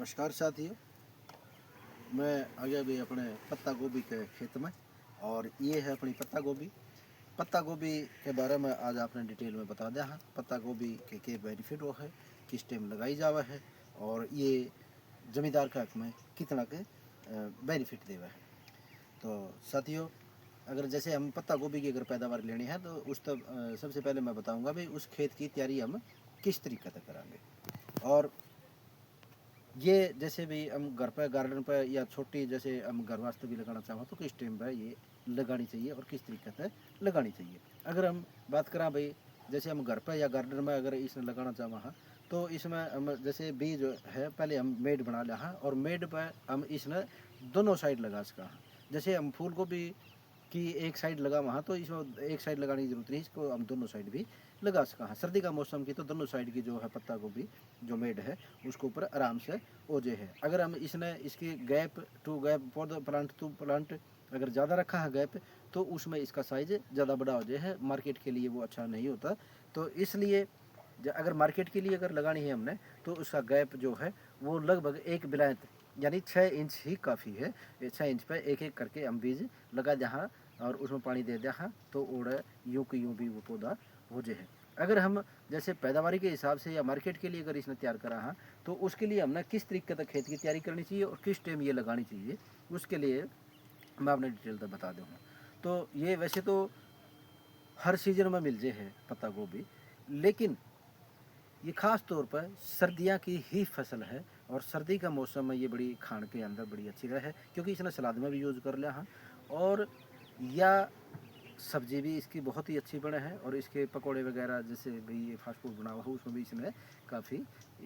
नमस्कार साथियों, मैं आ गया भी अपने पत्ता गोभी के खेत में। और ये है अपनी पत्ता गोभी के बारे में आज आपने डिटेल में बता दिया है। पत्ता गोभी के बेनिफिट वो है, किस टाइम लगाई जावा है और ये जमींदार का हक में कितना के बेनिफिट देवा है। तो साथियों, अगर जैसे हम पत्ता गोभी की अगर पैदावार लेनी है तो उस तब सबसे पहले मैं बताऊंगा भाई उस खेत की तैयारी हम किस तरीके से कराएंगे। और ये जैसे भी हम घर पर गार्डन पर या छोटी जैसे हम घर वास्ते भी लगाना चाहो तो किस टाइम पर ये लगानी चाहिए और किस तरीके से लगानी चाहिए। अगर हम बात करें भाई जैसे हम घर पर या गार्डन में अगर इसमें लगाना चाहो तो इसमें हम जैसे बीज है पहले हम मेड बना लिया है और मेड पर हम इसमें दोनों साइड लगा सका। जैसे हम फूल गोभी कि एक साइड लगा वहाँ तो इसमें एक साइड लगाने की जरूरत नहीं, इसको हम दोनों साइड भी लगा सका है। सर्दी का मौसम की तो दोनों साइड की जो है पत्ता गोभी जो मेड है उसके ऊपर आराम से ओजे है। अगर हम इसने इसकी गैप टू गैप पौधा प्लांट टू प्लांट अगर ज़्यादा रखा है गैप तो उसमें इसका साइज ज़्यादा बड़ा हो जाए है, मार्केट के लिए वो अच्छा नहीं होता। तो इसलिए अगर मार्केट के लिए अगर लगानी है हमने तो उसका गैप जो है वो लगभग एक बिलायत यानी 6 इंच ही काफ़ी है। 6 इंच पर एक एक करके हम बीज लगा जहाँ और उसमें पानी दे दिया तो उड़ यूँ की यूँ भी वो पौधा हो जाए है। अगर हम जैसे पैदावारी के हिसाब से या मार्केट के लिए अगर इसने तैयार करा है तो उसके लिए हमने किस तरीके तक खेत की तैयारी करनी चाहिए और किस टाइम ये लगानी चाहिए उसके लिए मैं अपने डिटेल तक बता दूँगा। तो ये वैसे तो हर सीजन में मिल जाए है पत्ता गोभी, लेकिन ये ख़ास तौर पर सर्दियाँ की ही फसल है और सर्दी का मौसम में ये बड़ी खाने के अंदर बड़ी अच्छी है क्योंकि इसने सलाद में भी यूज़ कर लिया है और या सब्जी भी इसकी बहुत ही अच्छी बने है और इसके पकोड़े वगैरह जैसे भाई ये फास्ट फूड बना हुआ हो उसमें भी इसमें काफ़ी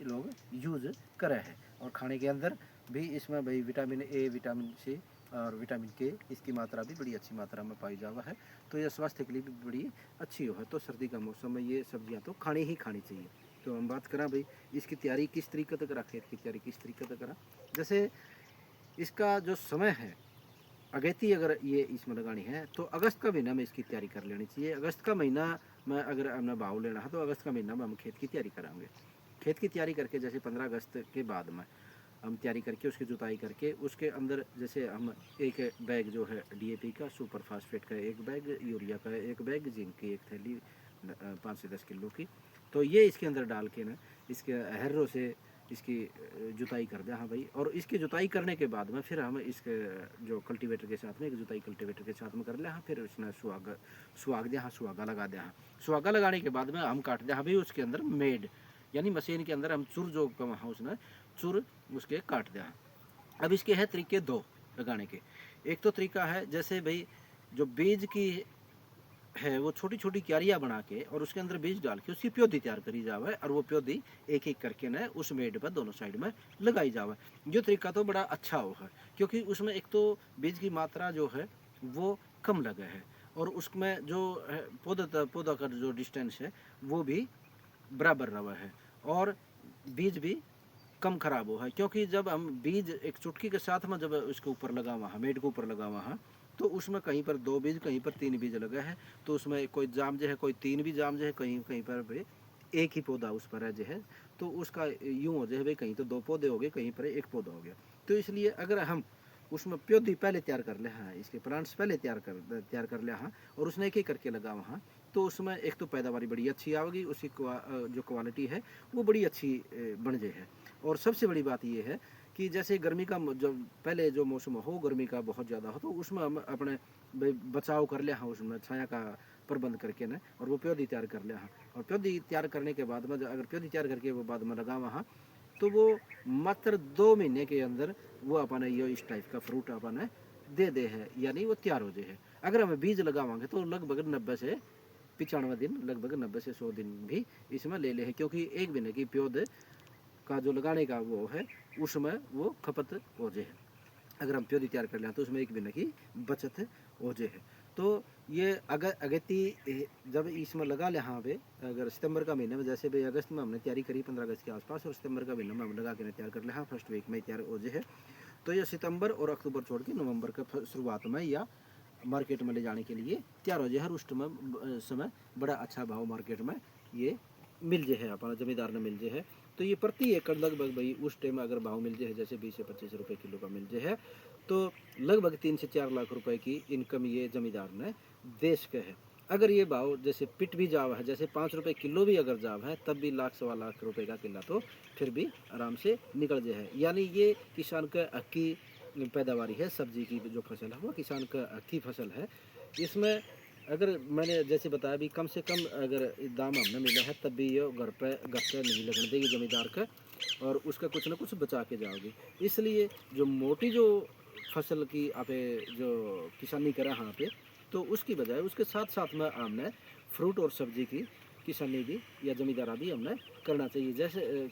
लोग यूज़ करे हैं। और खाने के अंदर भी इसमें भाई विटामिन ए, विटामिन सी और विटामिन के इसकी मात्रा भी बड़ी अच्छी मात्रा में पाई जावा है। तो यह स्वास्थ्य के लिए भी बड़ी अच्छी हो है। तो सर्दी का मौसम में ये सब्जियाँ तो खानी ही खानी चाहिए। तो हम बात करें भाई इसकी तैयारी किस तरीके से करा, खेत की तैयारी किस तरीके से करा। जैसे इसका जो समय है अगेती अगर ये इसमें लगानी है तो अगस्त का महीना में इसकी तैयारी कर लेनी चाहिए। अगस्त का महीना में अगर हमने भाव लेना है तो अगस्त का महीना में हम खेत की तैयारी कराएंगे। खेत की तैयारी करके जैसे 15 अगस्त के बाद में हम तैयारी करके उसकी जुताई करके उसके अंदर जैसे हम एक बैग जो है डीएपी का, सुपर फास्फेट का एक बैग, यूरिया का एक बैग, जिंक की एक थैली 5 से 10 किलो की, तो ये इसके अंदर डाल के ना इसके हर्रों से इसकी जुताई कर दें। हाँ भाई, और इसकी जुताई करने के बाद में फिर हम इसके जो कल्टीवेटर के साथ में एक जुताई कल्टीवेटर के साथ में कर ले। हाँ फिर उसने सुहाग दिया, हाँ सुहागा लगा दिया। हाँ सुहागा लगाने के बाद में हम काट दिया। हाँ भाई उसके अंदर मेड यानी मशीन के अंदर हम चुर जो वहाँ उसने चुर उसके काट दिया। अब इसके है तरीके दो लगाने के। एक तो तरीका है जैसे भाई जो बीज की है वो छोटी छोटी क्यारियाँ बना के और उसके अंदर बीज डाल के उसकी प्योदी तैयार करी जावे और वो प्योदी एक एक करके ना उस मेड पर दोनों साइड में लगाई जावे। जो तरीका तो बड़ा अच्छा हो है क्योंकि उसमें एक तो बीज की मात्रा जो है वो कम लगे है और उसमें जो पौधा का जो डिस्टेंस है वो भी बराबर रहा है और बीज भी कम खराब हो है। क्योंकि जब हम बीज एक चुटकी के साथ में जब उसके ऊपर लगा हुआ है, मेड के ऊपर लगा हुआ है, तो उसमें कहीं पर 2 बीज कहीं पर 3 बीज लगे हैं। तो उसमें कोई जाम जो है कोई 3 भी जाम जो है, कहीं कहीं पर भी एक ही पौधा उस पर है जो है। तो उसका यूँ हो जाए भाई कहीं तो 2 पौधे हो गए, कहीं पर एक पौधा हो गया। तो इसलिए अगर हम उसमें प्योदी पहले तैयार कर ले, हाँ इसके प्लांट्स पहले तैयार कर ले, हाँ और उसने एक एक करके लगा वहाँ, तो उसमें एक तो पैदावारी बड़ी अच्छी आएगी, उसकी जो क्वालिटी है वो बड़ी अच्छी बन जाए है। और सबसे बड़ी बात ये है कि जैसे गर्मी का जब पहले जो मौसम हो गर्मी का बहुत ज़्यादा हो तो उसमें हम अपने बचाव कर लिया, हाँ उसमें छाया का प्रबंध करके ना और वो पौधी तैयार कर लिया। हाँ और पौधी तैयार करने के बाद में अगर पौधी तैयार करके वो बाद में लगा वहाँ तो वो मात्र 2 महीने के अंदर वो अपने ये इस टाइप का फ्रूट अपने दे है, यानी वो तैयार हो जाए है। अगर हम बीज लगावांगे तो लगभग 90 से 95 दिन, लगभग 90 से 100 दिन भी इसमें ले ले है। क्योंकि एक महीने की पौधे का जो लगाने का वो है उसमें वो खपत हो जाए। अगर हम प्योरी तैयार कर लें तो उसमें एक महीने की बचत हो जाए। तो ये अगर अगेती जब इसमें लगा ले, हाँ भाई अगर सितंबर का महीने में जैसे भाई अगस्त में हमने तैयारी करी 15 अगस्त के आसपास और सितंबर का महीना में हम लगा के तैयार कर ले, हाँ फर्स्ट वीक में तैयार हो जाए। तो ये सितंबर और अक्टूबर छोड़ के नवंबर का शुरुआत में या मार्केट में ले जाने के लिए तैयार हो जाए। हर उस समय बड़ा अच्छा भाव मार्केट में ये मिल जे है अपना जमींदार ने मिल जे है, तो ये प्रति एकड़ लगभग भाई उस टाइम अगर भाव मिल जे है जैसे 20 से 25 रुपए किलो का मिल जे है, तो लगभग 3 से 4 लाख रुपए की इनकम ये जमींदार ने देश के है। अगर ये भाव जैसे पिट भी जाव है, जैसे 5 रुपए किलो भी अगर जाव है, तब भी लाख सवा लाख रुपए का किला तो फिर भी आराम से निकल जे है। यानी ये किसान का हकी पैदावारी है, सब्जी की जो फसल है वो किसान का हकी फसल है। इसमें अगर मैंने जैसे बताया भी कम से कम अगर दाम हमने मिला है, तब भी ये घर पे नहीं लगने देगी जमींदार का, और उसका कुछ ना कुछ बचा के जाओगी। इसलिए जो मोटी जो फसल की आप जो किसानी करा यहाँ पे, तो उसकी बजाय उसके साथ साथ में हमने फ्रूट और सब्जी की किसानी भी या जमींदारा भी हमने करना चाहिए, जैसे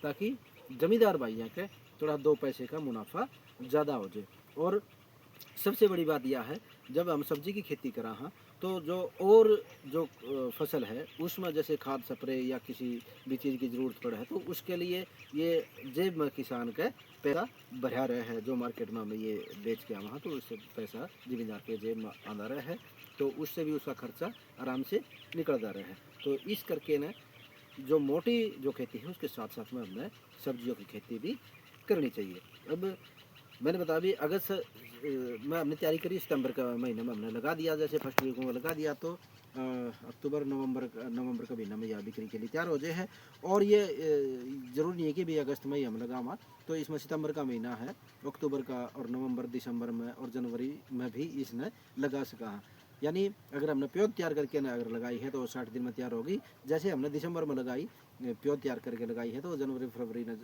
ताकि जमींदार भाइयों के थोड़ा 2 पैसे का मुनाफा ज़्यादा हो जाए। और सबसे बड़ी बात यह है, जब हम सब्जी की खेती करा हाँ, तो जो और जो फसल है उसमें जैसे खाद स्प्रे या किसी भी चीज़ की ज़रूरत पड़े है, तो उसके लिए ये जेब में किसान के पैसा बढ़ा रहे हैं, जो मार्केट में हमें ये बेच के वहाँ, तो उससे पैसा जमींदार के जेब में आना रहे है, तो उससे भी उसका खर्चा आराम से निकल जा रहा है। तो इस करके न जो मोटी जो खेती है उसके साथ साथ में हमें सब्जियों की खेती भी करनी चाहिए। अब मैंने बताया भी अगस्त में हमने तैयारी करी, सितंबर का महीने में हमने लगा दिया, जैसे फर्स्ट वीक में लगा दिया, तो अक्टूबर नवंबर का महीना में यह बिक्री के लिए तैयार हो जाए है। और ये ज़रूरी नहीं है कि भी अगस्त में ही हम लगा हुआ, तो इसमें सितंबर का महीना है, अक्टूबर का और नवंबर दिसंबर में और जनवरी में भी इसने लगा सका है। यानी अगर हमने प्योद तैयार करके ना अगर लगाई है तो 60 दिन में तैयार होगी। जैसे हमने दिसंबर में लगाई, प्योद तैयार करके लगाई है, तो जनवरी फरवरी ने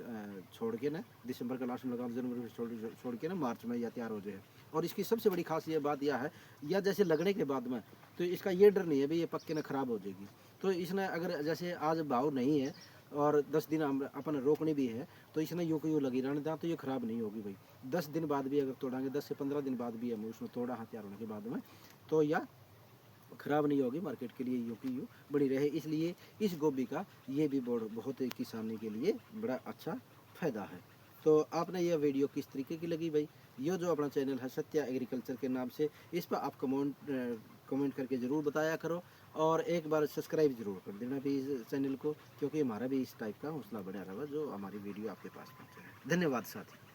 छोड़ के ना, दिसंबर का लास्ट में लगा, जनवरी में छोड़ के ना मार्च में यह तैयार हो जाए। और इसकी सबसे बड़ी खास ये बात यह है, या जैसे लगने के बाद में तो इसका ये डर नहीं है भाई ये पक्के ना ख़राब हो जाएगी। तो इसने अगर जैसे आज भाव नहीं है और 10 दिन हम अपन रोकनी भी है, तो इसने यूँ को यूँ लगी रहने दें, तो ये ख़राब नहीं होगी भाई। 10 दिन बाद भी अगर तोड़ाएंगे, 10 से 15 दिन बाद भी हम उसमें तोड़ा है तैयार होने के बाद में, तो यह ख़राब नहीं होगी, मार्केट के लिए यूँ की यूँ बड़ी रहे। इसलिए इस गोभी का ये भी बहुत किसानी के लिए बड़ा अच्छा फ़ायदा है। तो आपने यह वीडियो किस तरीके की लगी भाई? ये जो अपना चैनल है सत्या एग्रीकल्चर के नाम से, इस पर आप कमेंट करके ज़रूर बताया करो, और एक बार सब्सक्राइब जरूर कर देना भी इस चैनल को, क्योंकि हमारा भी इस टाइप का हौसला बढ़ा रहा है जो हमारी वीडियो आपके पास पहुँचे। धन्यवाद साथी।